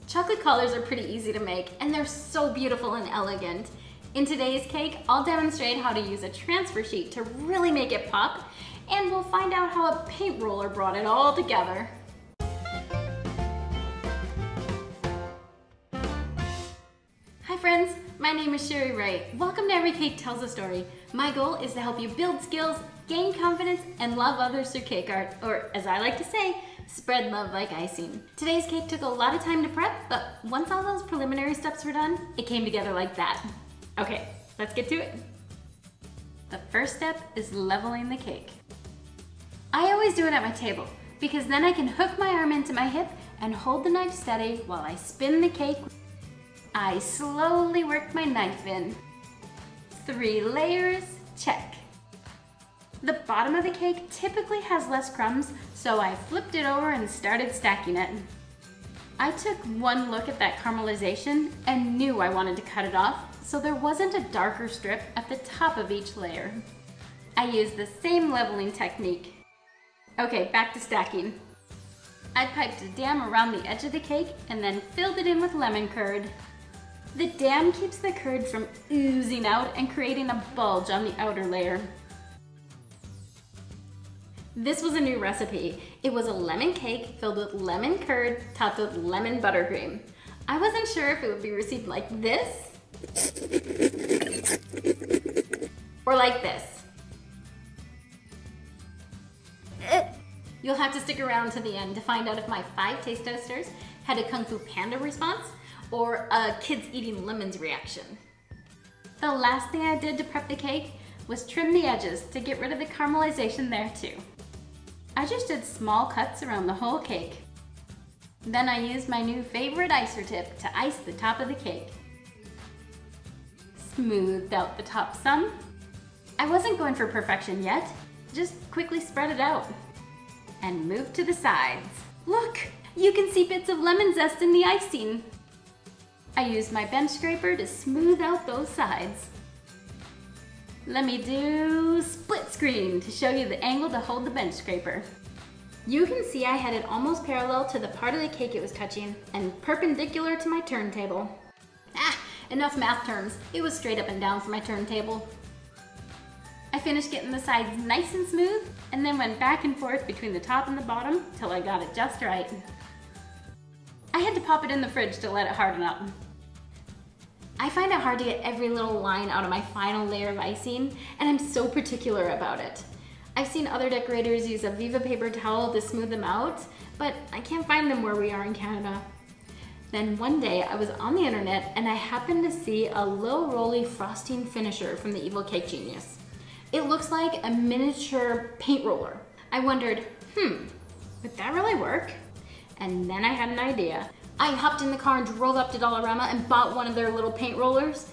Chocolate collars are pretty easy to make, and they're so beautiful and elegant. In today's cake, I'll demonstrate how to use a transfer sheet to really make it pop, and we'll find out how a paint roller brought it all together. Hi friends, my name is Sherry Wright. Welcome to Every Cake Tells a Story. My goal is to help you build skills, gain confidence, and love others through cake art, or as I like to say, spread love like icing. Today's cake took a lot of time to prep, but once all those preliminary steps were done, it came together like that. Okay, let's get to it. The first step is leveling the cake. I always do it at my table, because then I can hook my arm into my hip and hold the knife steady while I spin the cake. I slowly work my knife in. 3 layers, check. The bottom of the cake typically has less crumbs, so I flipped it over and started stacking it. I took one look at that caramelization and knew I wanted to cut it off, so there wasn't a darker strip at the top of each layer. I used the same leveling technique. Okay, back to stacking. I piped a dam around the edge of the cake and then filled it in with lemon curd. The dam keeps the curd from oozing out and creating a bulge on the outer layer. This was a new recipe. It was a lemon cake filled with lemon curd topped with lemon buttercream. I wasn't sure if it would be received like this or like this. You'll have to stick around to the end to find out if my 5 taste testers had a Kung Fu Panda response or a kids eating lemons reaction. The last thing I did to prep the cake was trim the edges to get rid of the caramelization there too. I just did small cuts around the whole cake. Then I used my new favorite icer tip to ice the top of the cake. Smoothed out the top some. I wasn't going for perfection yet, just quickly spread it out. And moved to the sides. Look, you can see bits of lemon zest in the icing. I used my bench scraper to smooth out those sides. Let me do split screen to show you the angle to hold the bench scraper. You can see I had it almost parallel to the part of the cake it was touching and perpendicular to my turntable. Enough math terms. It was straight up and down for my turntable. I finished getting the sides nice and smooth and then went back and forth between the top and the bottom till I got it just right. I had to pop it in the fridge to let it harden up. I find it hard to get every little line out of my final layer of icing, and I'm so particular about it. I've seen other decorators use a Viva paper towel to smooth them out, but I can't find them where we are in Canada. Then one day I was on the internet and I happened to see a low rolly frosting finisher from the Evil Cake Genius. It looks like a miniature paint roller. I wondered, would that really work? And then I had an idea. I hopped in the car and drove up to Dollarama and bought one of their little paint rollers,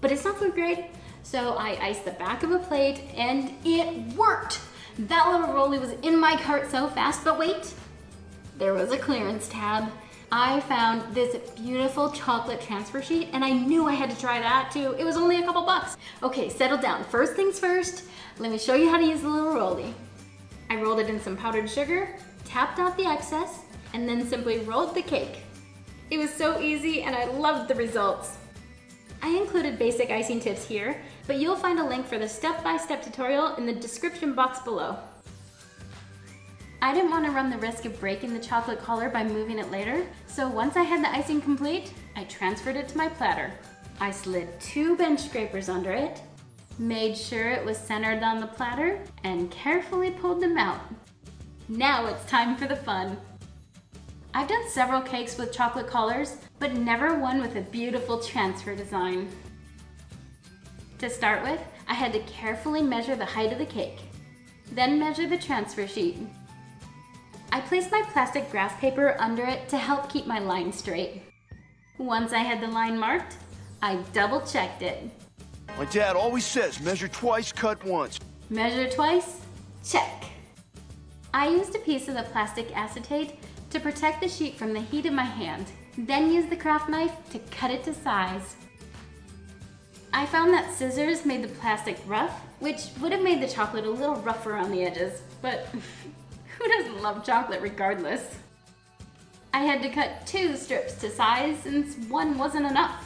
but it's not food grade, so I iced the back of a plate and it worked. That little rolly was in my cart so fast, but wait, there was a clearance tab. I found this beautiful chocolate transfer sheet and I knew I had to try that too. It was only a couple bucks. Okay, settle down. First things first, let me show you how to use the little rolly. I rolled it in some powdered sugar, tapped out the excess, and then simply rolled the cake. It was so easy and I loved the results. I included basic icing tips here, but you'll find a link for the step-by-step tutorial in the description box below. I didn't want to run the risk of breaking the chocolate collar by moving it later, so once I had the icing complete, I transferred it to my platter. I slid 2 bench scrapers under it, made sure it was centered on the platter, and carefully pulled them out. Now it's time for the fun. I've done several cakes with chocolate collars, but never one with a beautiful transfer design. To start with, I had to carefully measure the height of the cake, then measure the transfer sheet. I placed my plastic graph paper under it to help keep my line straight. Once I had the line marked, I double checked it. My dad always says, measure twice, cut once. Measure twice, check. I used a piece of the plastic acetate to protect the sheet from the heat of my hand, then used the craft knife to cut it to size. I found that scissors made the plastic rough, which would have made the chocolate a little rough around the edges, but who doesn't love chocolate regardless? I had to cut 2 strips to size since one wasn't enough.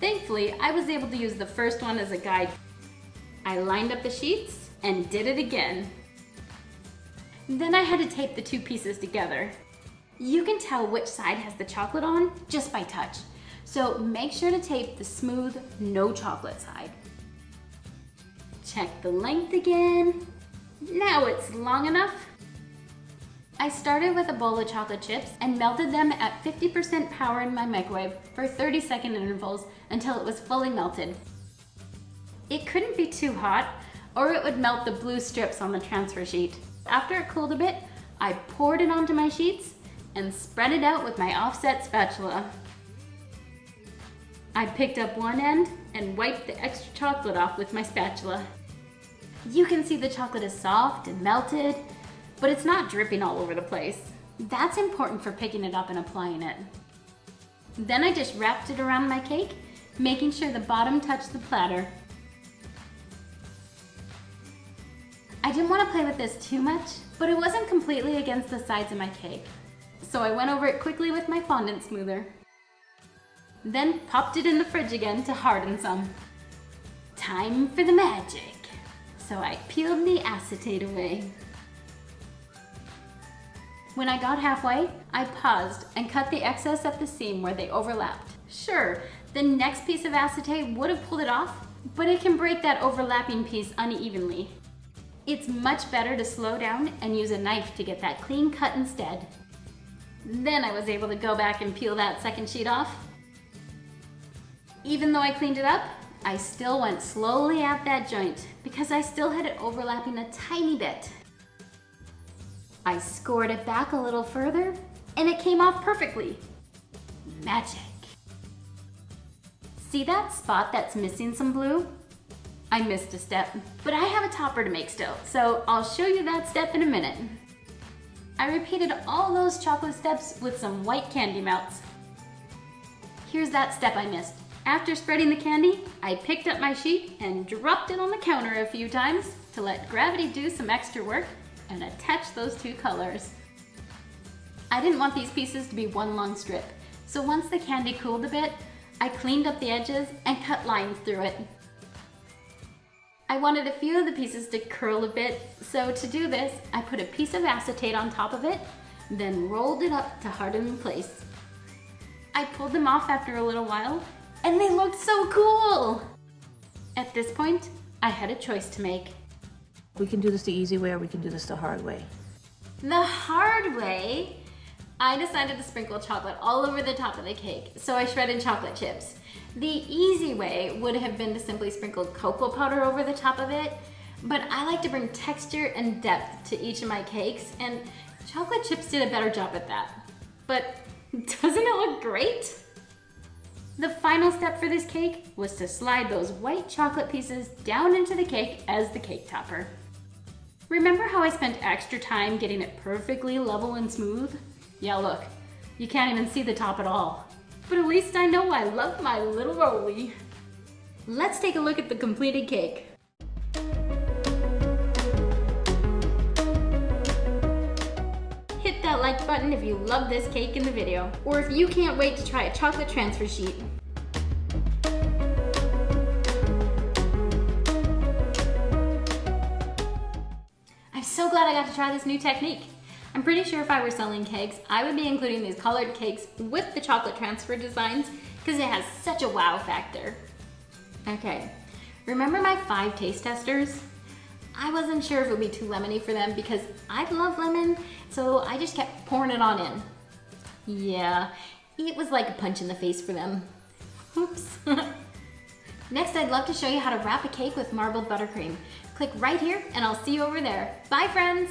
Thankfully, I was able to use the first one as a guide. I lined up the sheets and did it again. Then I had to tape the 2 pieces together. You can tell which side has the chocolate on just by touch. So make sure to tape the smooth, no chocolate side. Check the length again. Now it's long enough. I started with a bowl of chocolate chips and melted them at 50% power in my microwave for 30-second intervals until it was fully melted. It couldn't be too hot or it would melt the blue strips on the transfer sheet. After it cooled a bit, I poured it onto my sheets and spread it out with my offset spatula. I picked up one end and wiped the extra chocolate off with my spatula. You can see the chocolate is soft and melted, but it's not dripping all over the place. That's important for picking it up and applying it. Then I just wrapped it around my cake, making sure the bottom touched the platter. I didn't want to play with this too much, but it wasn't completely against the sides of my cake. So I went over it quickly with my fondant smoother. Then popped it in the fridge again to harden some. Time for the magic. So I peeled the acetate away. When I got halfway, I paused and cut the excess at the seam where they overlapped. Sure, the next piece of acetate would have pulled it off, but it can break that overlapping piece unevenly. It's much better to slow down and use a knife to get that clean cut instead. Then I was able to go back and peel that second sheet off. Even though I cleaned it up, I still went slowly at that joint because I still had it overlapping a tiny bit. I scored it back a little further and it came off perfectly. Magic. See that spot that's missing some blue? I missed a step, but I have a topper to make still, so I'll show you that step in a minute. I repeated all those chocolate steps with some white candy melts. Here's that step I missed. After spreading the candy, I picked up my sheet and dropped it on the counter a few times to let gravity do some extra work and attach those 2 colors. I didn't want these pieces to be one long strip, so once the candy cooled a bit, I cleaned up the edges and cut lines through it. I wanted a few of the pieces to curl a bit, so to do this, I put a piece of acetate on top of it, then rolled it up to harden in place. I pulled them off after a little while, and they looked so cool! At this point, I had a choice to make. We can do this the easy way or we can do this the hard way. The hard way? I decided to sprinkle chocolate all over the top of the cake, so I shredded chocolate chips. The easy way would have been to simply sprinkle cocoa powder over the top of it, but I like to bring texture and depth to each of my cakes, and chocolate chips did a better job at that. But doesn't it look great? The final step for this cake was to slide those white chocolate pieces down into the cake as the cake topper. Remember how I spent extra time getting it perfectly level and smooth? Yeah, look, you can't even see the top at all. But at least I know I love my little rolly. Let's take a look at the completed cake. Hit that like button if you love this cake in the video, or if you can't wait to try a chocolate transfer sheet. I'm so glad I got to try this new technique. I'm pretty sure if I were selling cakes, I would be including these colored cakes with the chocolate transfer designs because it has such a wow factor. Okay, remember my 5 taste testers? I wasn't sure if it would be too lemony for them because I love lemon, so I just kept pouring it on in. Yeah, it was like a punch in the face for them. Oops. Next, I'd love to show you how to wrap a cake with marbled buttercream. Click right here and I'll see you over there. Bye, friends!